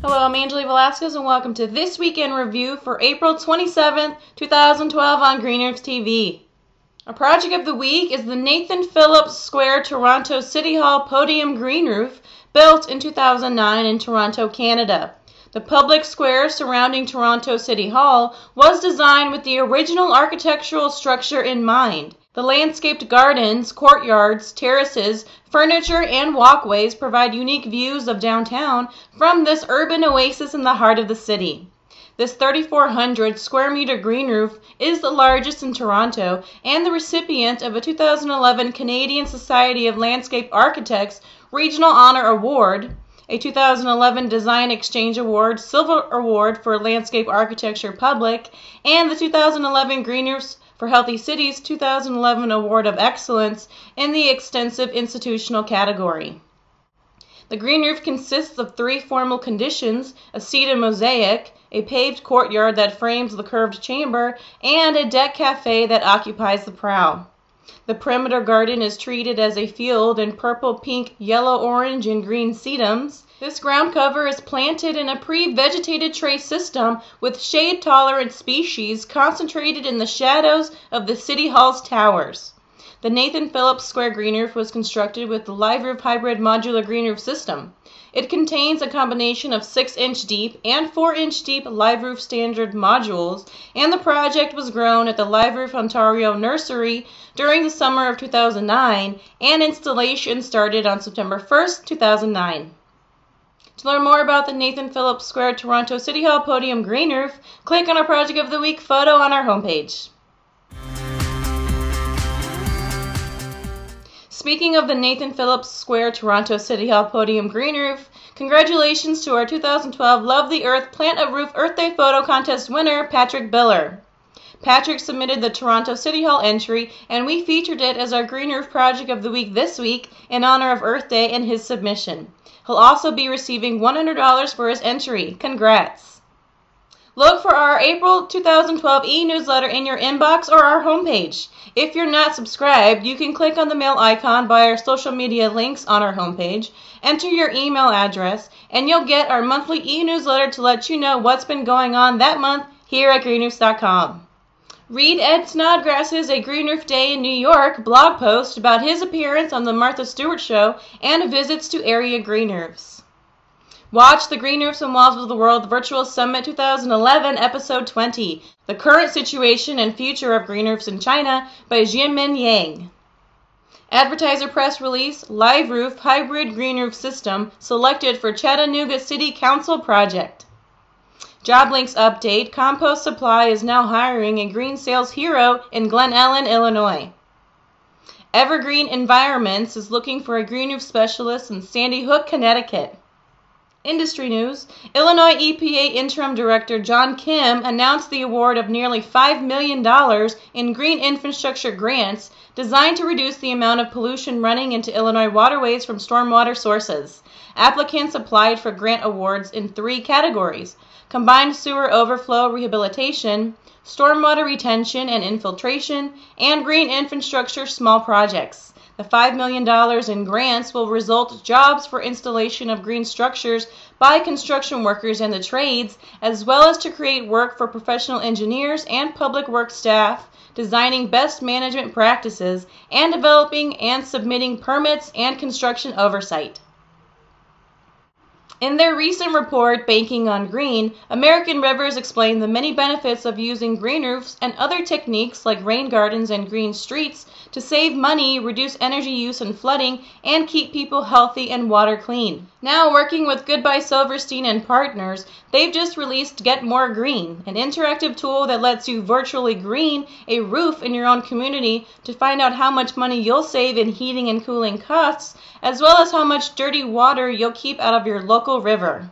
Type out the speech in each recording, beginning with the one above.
Hello, I'm Angela Velasquez, and welcome to This Weekend Review for April 27th, 2012 on Greenroofs TV. Our project of the week is the Nathan Phillips Square Toronto City Hall Podium Green Roof, built in 2009 in Toronto, Canada. The public square surrounding Toronto City Hall was designed with the original architectural structure in mind. The landscaped gardens, courtyards, terraces, furniture, and walkways provide unique views of downtown from this urban oasis in the heart of the city. This 3,400 square meter green roof is the largest in Toronto and the recipient of a 2011 Canadian Society of Landscape Architects Regional Honor Award, a 2011 Design Exchange Award Silver Award for Landscape Architecture Public, and the 2011 Green Roofs for Healthy Cities 2011 Award of Excellence in the Extensive Institutional category. The green roof consists of three formal conditions: a seated mosaic, a paved courtyard that frames the curved chamber, and a deck cafe that occupies the prow. The perimeter garden is treated as a field in purple, pink, yellow, orange, and green sedums. This ground cover is planted in a pre-vegetated tray system with shade-tolerant species concentrated in the shadows of the City Hall's towers. The Nathan Phillips Square Green Roof was constructed with the Live Roof Hybrid Modular Green Roof System. It contains a combination of 6-inch deep and 4-inch deep Live Roof standard modules, and the project was grown at the Live Roof Ontario Nursery during the summer of 2009, and installation started on September 1st, 2009. To learn more about the Nathan Phillips Square Toronto City Hall Podium Green Roof, click on our Project of the Week photo on our homepage. Speaking of the Nathan Phillips Square Toronto City Hall Podium Green Roof, congratulations to our 2012 Love the Earth Plant a Roof Earth Day Photo Contest winner, Patrick Biller. Patrick submitted the Toronto City Hall entry, and we featured it as our Green Roof Project of the Week this week in honor of Earth Day and his submission. He'll also be receiving $100 for his entry. Congrats! Look for our April 2012 e-newsletter in your inbox or our homepage. If you're not subscribed, you can click on the mail icon by our social media links on our homepage, enter your email address, and you'll get our monthly e-newsletter to let you know what's been going on that month here at greenroofs.com. Read Ed Snodgrass's A Green Roof Day in New York blog post about his appearance on The Martha Stewart Show and visits to area green roofs. Watch the Green Roofs and Walls of the World Virtual Summit 2011, Episode 20, The Current Situation and Future of Green Roofs in China by Jianmin Yang. Advertiser press release, Live Roof Hybrid Green Roof System selected for Chattanooga City Council project. Job links update, Compost Supply is now hiring a green sales hero in Glen Ellen, Illinois. Evergreen Environments is looking for a green roof specialist in Sandy Hook, Connecticut. Industry news, Illinois EPA Interim Director John Kim announced the award of nearly $5 million in green infrastructure grants designed to reduce the amount of pollution running into Illinois waterways from stormwater sources. Applicants applied for grant awards in three categories: combined sewer overflow rehabilitation, stormwater retention and infiltration, and green infrastructure small projects. The $5 million in grants will result jobs for installation of green structures by construction workers and the trades, as well as to create work for professional engineers and public works staff, designing best management practices, and developing and submitting permits and construction oversight. In their recent report, Banking on Green, American Rivers explained the many benefits of using green roofs and other techniques like rain gardens and green streets to save money, reduce energy use and flooding, and keep people healthy and water clean. Now, working with Goodbye Silverstein and partners, they've just released Get More Green, an interactive tool that lets you virtually green a roof in your own community to find out how much money you'll save in heating and cooling costs, as well as how much dirty water you'll keep out of your local river.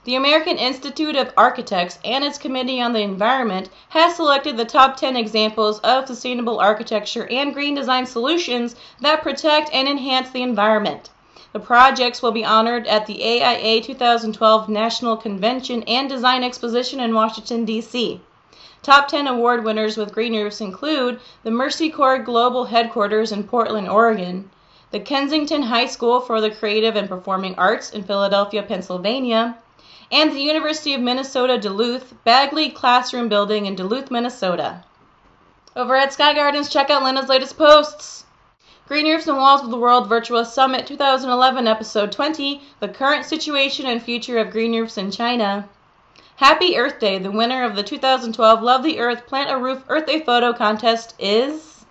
The American Institute of Architects and its Committee on the Environment has selected the top 10 examples of sustainable architecture and green design solutions that protect and enhance the environment. The projects will be honored at the AIA 2012 National Convention and Design Exposition in Washington, D.C. Top 10 award winners with green roofs include the Mercy Corps Global Headquarters in Portland, Oregon, the Kensington High School for the Creative and Performing Arts in Philadelphia, Pennsylvania, and the University of Minnesota Duluth Bagley Classroom Building in Duluth, Minnesota. Over at Sky Gardens, check out Lena's latest posts. Green Roofs and Walls of the World Virtual Summit 2011, Episode 20, The Current Situation and Future of Green Roofs in China. Happy Earth Day, the winner of the 2012 Love the Earth Plant a Roof Earth Day Photo Contest is...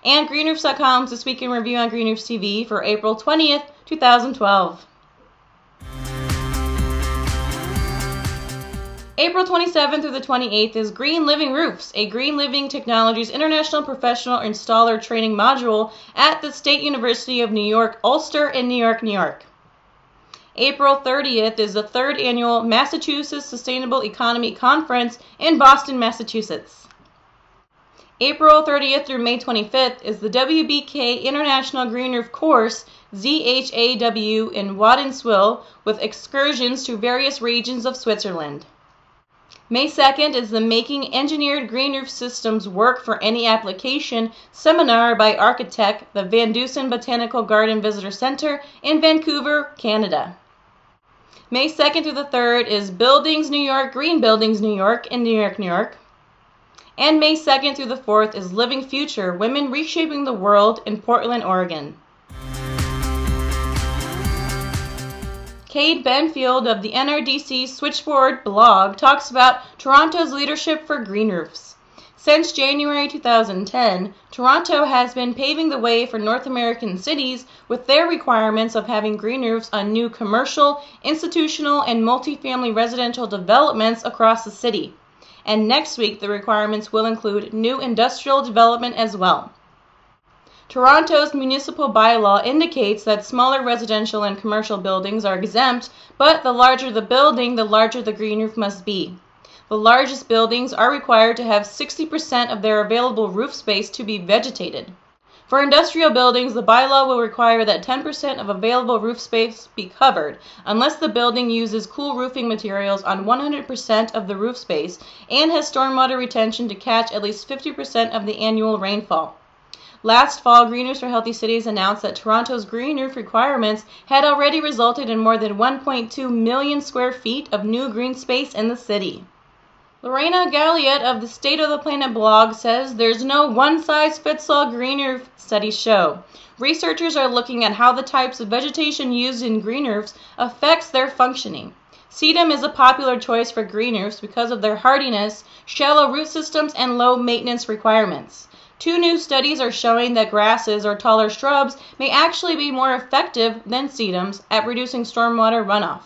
And greenroofs.com's This Week in Review on Green Roofs TV for April 20th, 2012. April 27th through the 28th is Green Living Roofs, a Green Living Technologies International Professional Installer Training Module at the State University of New York, Ulster in New York, New York. April 30th is the 3rd Annual Massachusetts Sustainable Economy Conference in Boston, Massachusetts. April 30th through May 25th is the WBK International Green Roof Course, ZHAW, in Waddenswil, with excursions to various regions of Switzerland. May 2nd is the Making Engineered Green Roof Systems Work for Any Application seminar by Architect, the Van Dusen Botanical Garden Visitor Center in Vancouver, Canada. May 2nd through the 3rd is Buildings New York, Green Buildings New York in New York, New York. And May 2nd through the 4th is Living Future, Women Reshaping the World in Portland, Oregon. Cade Benfield of the NRDC Switchboard blog talks about Toronto's leadership for green roofs. Since January 2010, Toronto has been paving the way for North American cities with their requirements of having green roofs on new commercial, institutional, and multifamily residential developments across the city. And next week, the requirements will include new industrial development as well. Toronto's municipal bylaw indicates that smaller residential and commercial buildings are exempt, but the larger the building, the larger the green roof must be. The largest buildings are required to have 60% of their available roof space to be vegetated. For industrial buildings, the bylaw will require that 10% of available roof space be covered, unless the building uses cool roofing materials on 100% of the roof space and has stormwater retention to catch at least 50% of the annual rainfall. Last fall, Green Roofs for Healthy Cities announced that Toronto's green roof requirements had already resulted in more than 1.2 million square feet of new green space in the city. Lorena Galliette of the State of the Planet blog says there's no one-size-fits-all green roof, studies show. Researchers are looking at how the types of vegetation used in green roofs affects their functioning. Sedum is a popular choice for green roofs because of their hardiness, shallow root systems, and low maintenance requirements. 2 new studies are showing that grasses or taller shrubs may actually be more effective than sedums at reducing stormwater runoff.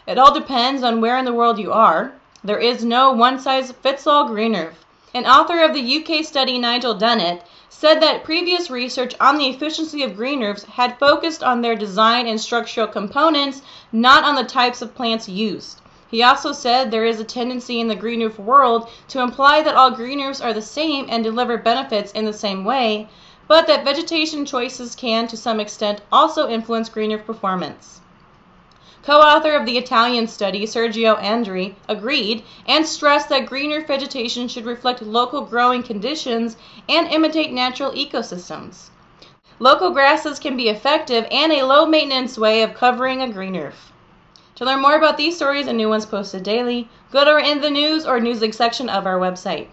It all depends on where in the world you are. There is no one-size-fits-all green roof. An author of the UK study, Nigel Dunnett, said that previous research on the efficiency of green roofs had focused on their design and structural components, not on the types of plants used. He also said there is a tendency in the green roof world to imply that all green roofs are the same and deliver benefits in the same way, but that vegetation choices can, to some extent, also influence green roof performance. Co-author of the Italian study, Sergio Andri, agreed and stressed that green roof vegetation should reflect local growing conditions and imitate natural ecosystems. Local grasses can be effective and a low-maintenance way of covering a green roof. To learn more about these stories and new ones posted daily, go to our In the News or Newslinks section of our website.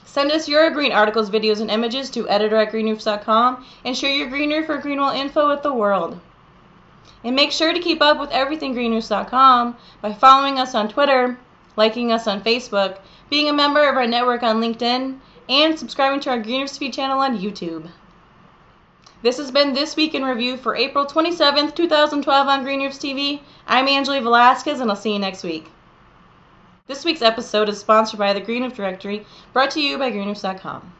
Send us your green articles, videos, and images to editor@greenroofs.com and share your green roof or green wall info with the world. And make sure to keep up with everything greenroofs.com by following us on Twitter, liking us on Facebook, being a member of our network on LinkedIn, and subscribing to our Green Roofs feed channel on YouTube. This has been This Week in Review for April 27th, 2012 on Green Roofs TV. I'm Angeli Velasquez, and I'll see you next week. This week's episode is sponsored by the Green Roof Directory, brought to you by greenroofs.com.